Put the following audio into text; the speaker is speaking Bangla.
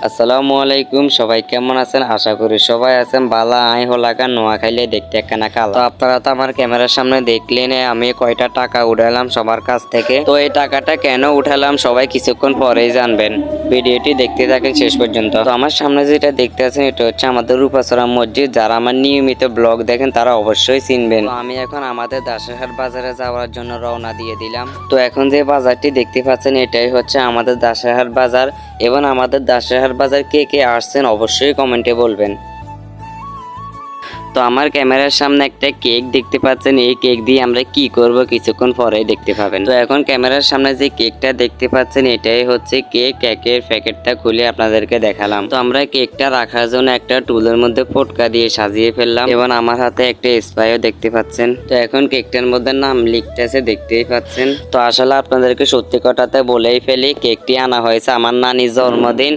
আসসালামু আলাইকুম, সবাই কেমন আছেন? আশা করি সবাই আছেন ভালো। আই হলাকা নোয়াখাইলে দেখতে একখানা কাল। তো আপনারা তো আমার ক্যামেরার সামনে দেখলেন আমি কয়টা টাকা উঠালাম সবার কাছ থেকে। তো এই টাকাটা কেন উঠালাম সবাই কিছুক্ষণ পরেই জানবেন। ভিডিওটি দেখতে থাকেন শেষ পর্যন্ত। তো আমার সামনে যেটা দেখতে আছেন এটা হচ্ছে আমাদের রূপাচরা মসজিদ। যারা আমার নিয়মিত ব্লগ দেখেন তারা অবশ্যই চিনবেন। তো আমি এখন আমাদের দাসেরহাট বাজারে যাওয়ার জন্য রওনা দিয়ে দিলাম। তো এখন যে বাজারটি দেখতে পাচ্ছেন এটাই হচ্ছে আমাদের দাসেরহাট বাজার। এবং আমাদের দাসেরহাট বাজার কে কে আসছেন অবশ্যই কমেন্টে বলবেন। তো আমার ক্যামেরার সামনে একটা কেক দেখতে পাচ্ছেন, এই কেক দিয়ে আমরা কি করব কিছুক্ষণ পরেই দেখতে পাবেন। তো এখন ক্যামেরার সামনে যে কেকটা দেখতে পাচ্ছেন এটাই হচ্ছে কেক। কেকের প্যাকেটটা খুলে আপনাদেরকে দেখালাম। তো আমরা কেকটা রাখার জন্য একটা টুলের মধ্যে ফটকা দিয়ে সাজিয়ে ফেললাম এবং আমার হাতে একটা স্প্রাইও দেখতে পাচ্ছেন। তো এখন কেকটার মধ্যে নাম লিখতেছে দেখতেই পাচ্ছেন। তো আসলে আপনাদেরকে সত্যি কথাতে বলেই ফেলি, কেকটি আনা হয়েছে আমার নানির জন্মদিন